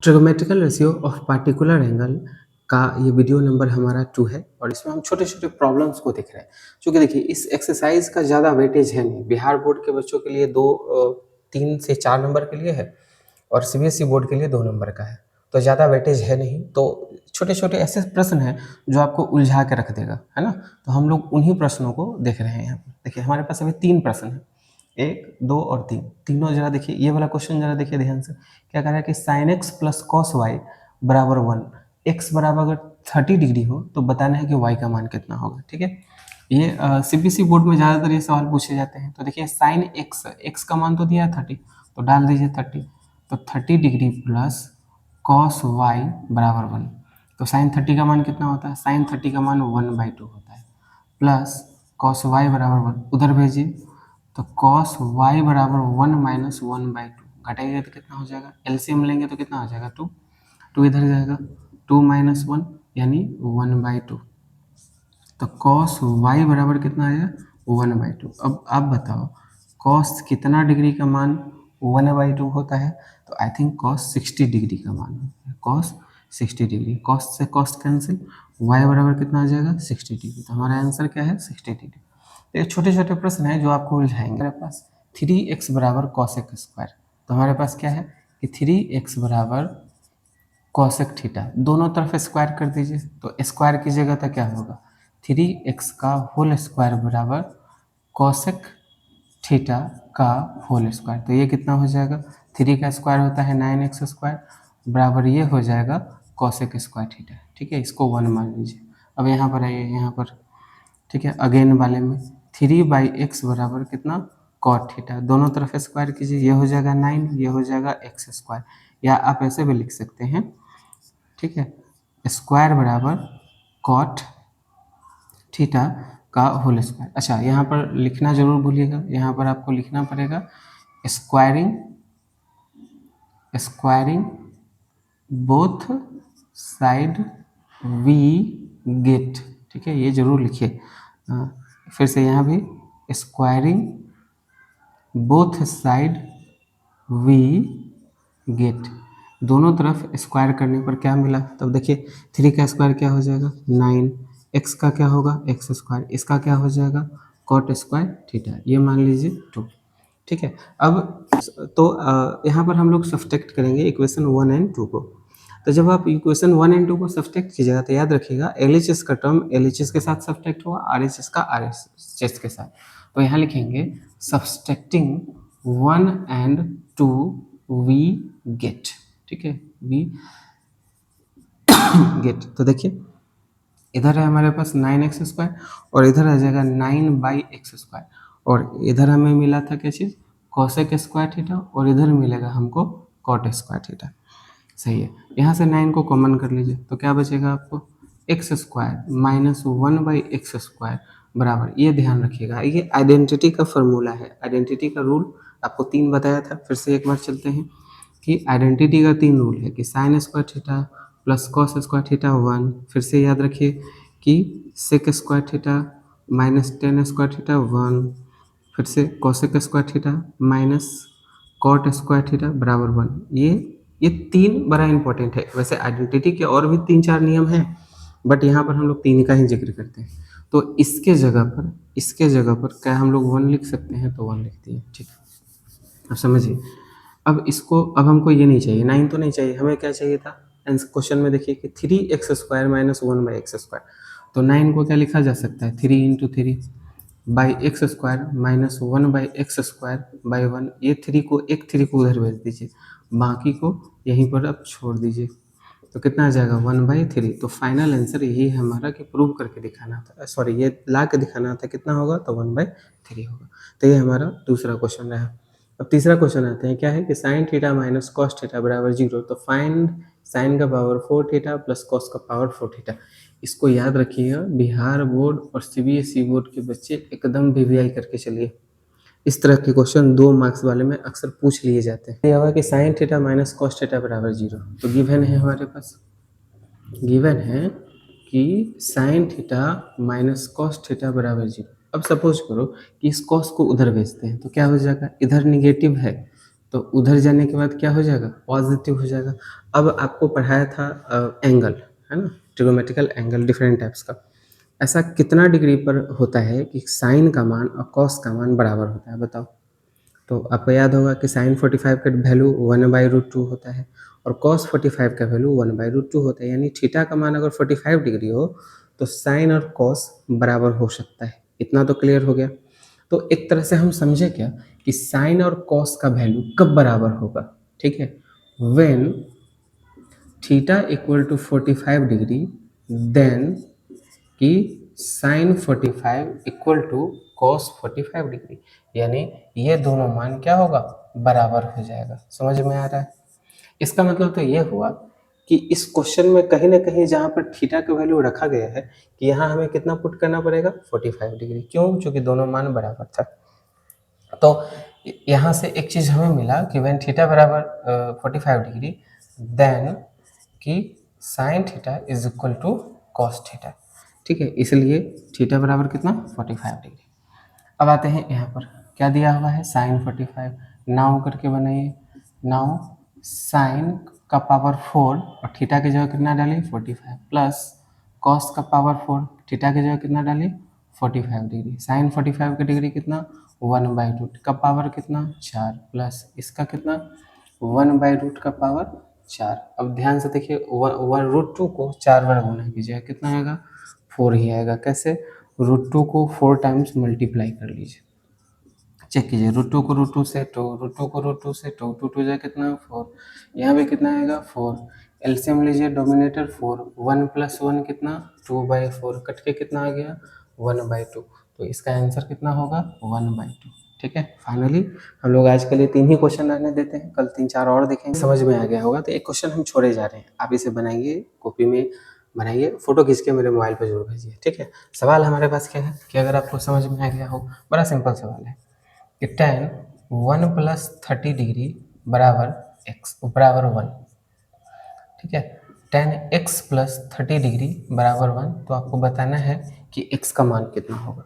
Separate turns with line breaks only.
ट्रिगोमेट्रिकल ratio of particular angle का ये video number हमारा 2 है और इसमें हम छोटे-छोटे प्रॉब्लम्स को देख रहे हैं। चूँकि देखिए इस एक्सरसाइज़ का ज़्यादा वेटेज है नहीं। बिहार बोर्ड के बच्चों के लिए 3 से 4 नंबर के लिए है और सीबीएसई बोर्ड के लिए 2 नंबर का है। तो ज़्यादा वेटेज है नहीं, तो छोटे-छोटे ऐसे प्रश्न हैं जो आपको उलझा के रख देगा, है ना? तो हम लोग उन्हीं प्रश्नों को देख रहे हैं यहाँ पे। देखिए हमारे पास अभी 3 प्रश्न हैं। 1, 2 और 3 तीनों ज़रा देखिए, ये वाला क्वेश्चन ज़रा देखिए ध्यान से। क्या कह रहा है कि sin x plus cos y बराबर 1, x बराबर अगर 30 डिग्री हो तो बताना है कि y का मान कितना होगा। ठीक है, ये सीबीएसई बोर्ड में ज़्यादातर ये सवाल पूछे जाते हैं। तो देखिए sin x का मान तो दिया है 30, तो डाल दीजिए 30। तो 30 डिग्री प्लस cos y बराबर 1, तो sin 30 का मान कितना होता है? sin 30 का मान 1/2 होता है, प्लस cos y बराबर 1 उधर भेजिए, तो cos y बराबर 1 माइनस 1/2 घटाइएगा तो कितना हो जाएगा? एलसीएम लेंगे तो कितना हो जाएगा? 2, 2 इधर जाएगा, 2 माइनस 1 यानी 1/2। तो cos y बराबर कितना आया? 1/2। अब आप बताओ cos कितना डिग्री का मान 1/2 होता है? तो आई थिंक cos 60 डिग्री का मान होता है। cos 60 डिग्री, cos से cos कैंसिल, y बराबर कितना आ जाएगा? 60 डिग्री। तो हमारा आंसर क्या है? 60 डिग्री। तो ये छोटे-छोटे प्रश्न हैं जो आपको उलझाएँगे। हमारे पास 3x बराबर cosec स्क्वायर, तो हमारे पास क्या है कि 3x बराबर cosec थीटा, दोनों तरफ स्क्वायर कर दीजिए। तो स्क्वायर कीजिएगा तो क्या होगा? 3x का होल स्क्वायर बराबर cosec थीटा का होल स्क्वायर। तो ये कितना हो जाएगा? 3 का स्क्वायर होता है 9x स्क्वायर, बराबर ये हो जाएगा cosec स्क्वायर थीटा। ठीक है, इसको 1 मान लीजिए। अब यहाँ पर आइए, यहाँ पर ठीक है, अगेन वाले में 3/x बराबर कितना? cot थीटा, दोनों तरफ स्क्वायर कीजिए, ये हो जाएगा 9, ये हो जाएगा x स्क्वायर, या आप ऐसे भी लिख सकते हैं। ठीक है, स्क्वायर बराबर cot थीटा का होल स्क्वायर। अच्छा, यहाँ पर लिखना जरूर भूलिएगा, यहाँ पर आपको लिखना पड़ेगा squaring squaring both side we get. ठीक है, ये जरूर लिखिए। फिर से यहाँ भी squaring both side we get, दोनों तरफ स्क्वायर करने पर क्या मिला? तब देखिए 3 का स्क्वायर क्या हो जाएगा? 9, x का क्या होगा? x स्क्वायर, इसका क्या हो जाएगा? cot स्क्वायर थीटा, ये मान लीजिए 2। ठीक है, अब तो यहाँ पर हम लोग सब्सट्रैक्ट करेंगे इक्वेशन 1 एंड 2 को। तो जब आप इक्वेशन 1 एंड 2 को सब्सट्रैक्ट कीजिएगा तो याद रखिएगा एलएचएस का टर्म एलएचएस के साथ सब्सट्रैक्ट होगा, आरएचएस का आरएचएस के साथ। तो यहाँ लिखेंगे सब्सट्रैक्टिंग 1 एंड 2 वी गेट। ठीक है, वी गेट। तो देखिए इधर है हमारे पास 9x स्क्वायर और इधर आ जाएगा 9/x स्क्वायर, और इधर हमें मिला था क्या चीज़? cosec स्क्वायर थीटा, और इधर मिलेगा हमको cot स्क्वायर थीटा। सही है, यहाँ से 9 को कॉमन कर लीजिए तो क्या बचेगा आपको? x square minus 1/x square बराबर, ये ध्यान रखिएगा, ये आइडेंटिटी का फॉर्मूला है। आइडेंटिटी का रूल आपको 3 बताया था, फिर से एक बार चलते हैं कि आइडेंटिटी का 3 रूल है कि sine square theta plus cos square theta 1, फिर से याद रखिए कि sec square theta minus tan square theta 1, फिर से cosec square theta minus cot square theta बराबर 1। ये 3 बड़ा इंपॉर्टेंट है। वैसे आइडेंटिटी के और भी 3-4 नियम हैं, बट यहाँ पर हम लोग 3 का ही जिक्र करते हैं। तो इसके जगह पर क्या हम लोग 1 लिख सकते हैं? तो 1 लिख दिए। ठीक है, अब समझिए। अब हमको ये नहीं चाहिए, 9 तो नहीं चाहिए, हमें क्या चाहिए था? क्वेश्चन में देखिए कि 3x square minus 1/x square, तो 9 को क्या लिखा जा सकता है? 3 into 3 by x square minus 1/x square by 1। ये 3 को उधर भेज दीजिए, बाकी को यहीं पर अब छोड़ दीजिए, तो कितना आ जाएगा? 1/3। तो फाइनल आंसर यही है हमारा कि प्रूव करके दिखाना था, सॉरी ये ला के दिखाना था, कितना होगा? तो 1/3 होगा। तो ये हमारा दूसरा क्वेश्चन रहा। अब तीसरा क्वेश्चन आते हैं, क्या है कि sine theta minus cos theta बराबर 0। तो फाइंड साइन का पावर 4 थीटा प्लस कॉस का पावर 4 थीटा। इसको याद रखिएगा, बिहार बोर्ड और सीबीएसई बोर्ड के बच्चे एकदम वीवीआई करके चलिए। इस तरह के क्वेश्चन 2 मार्क्स वाले में अक्सर पूछ लिए जाते हैं। यह हुआ कि sine theta minus cos theta बराबर 0। तो गिवन है हमारे पास, गिवन है कि sine theta minus cos theta बराबर 0। अब सपोज करो कि इस कॉस को उधर भेजते हैं तो क्या हो जाएगा? इधर निगेटिव है तो उधर जाने के बाद क्या हो जाएगा, पॉजिटिव हो जाएगा। अब आपको पढ़ाया था एंगल, है ना, ट्रिग्नोमेट्रिकल एंगल डिफरेंट टाइप्स का। ऐसा कितना डिग्री पर होता है कि साइन का मान और कॉस का मान बराबर होता है, बताओ। तो आपको याद होगा कि साइन 45 का वैल्यू 1/√2 होता है और कॉस 45 का वैल्यू 1/√2 होता है, यानी थीटा का मान अगर 45 डिग्री हो तो साइन और कॉस बराबर हो सकता है। इतना तो क्लियर हो गया। तो एक तरह से हम समझे क्या कि साइन और कॉस का वैल्यू कब बराबर होगा, ठीक है, when theta equal to 45 degree then कि sine 45 equal to cos 45 degree, यानी ये दोनों मान क्या होगा, बराबर हो जाएगा। समझ में आ रहा है? इसका मतलब तो ये हुआ कि इस क्वेश्चन में कहीं ना कहीं जहाँ पर थीटा का वैल्यू रखा गया है कि यहाँ हमें कितना पुट करना पड़ेगा, 45 डिग्री। क्यों? क्योंकि दोनों मान बराबर था। तो यहाँ से एक चीज़ हमें मिला कि व्हेन थीटा बराबर 45 डिग्री देन कि sine theta is equal to cos theta, ठीक है। इसलिए थीटा बराबर कितना, 45 डिग्री। अब आते हैं यहाँ पर क्या दिया हुआ है, साइन 45। नाउ करके बनाइए, नाउ साइन का पावर 4 और थीटा की जगह कितना डालिए, 45 प्लस कॉस का पावर 4, थीटा की जगह कितना डालिए, 45 डिग्री। साइन 45 की डिग्री कितना, 1/2 का पावर कितना, 4 प्लस इसका कितना, 1/√2 का पावर 4। अब ध्यान से देखिए, 1√2 को 4 बार गुना कीजिए, कितना आएगा, 4 ही आएगा। कैसे, √2 को 4 टाइम्स मल्टीप्लाई कर लीजिए, चेक कीजिए, √2 को √2 से टू, √2 को √2 से टू, 2 जाए कितना, 4। यहाँ भी कितना आएगा, 4। एलसीएम लीजिए, डोमिनेटर 4, 1 + 1 कितना, 2/4, कट के कितना आ गया, 1/2। तो इसका आंसर कितना होगा, 1/2। ठीक है। फाइनली हम लोग आज के लिए 3 ही क्वेश्चन रहने देते हैं, कल 3-4 और देखेंगे। समझ में आ गया होगा तो एक क्वेश्चन हम छोड़े जा रहे हैं, आप इसे बनाइए, कॉपी में बनाइए, फोटो खींच के मेरे मोबाइल पर जरूर भेजिए। ठीक है। सवाल हमारे पास क्या है कि अगर आपको समझ में आ गया हो, बड़ा सिंपल सवाल है कि tan 1 + 30 डिग्री बराबर x बराबर 1, ठीक है। tan x + 30 डिग्री बराबर 1, तो आपको बताना है कि x का मान कितना होगा।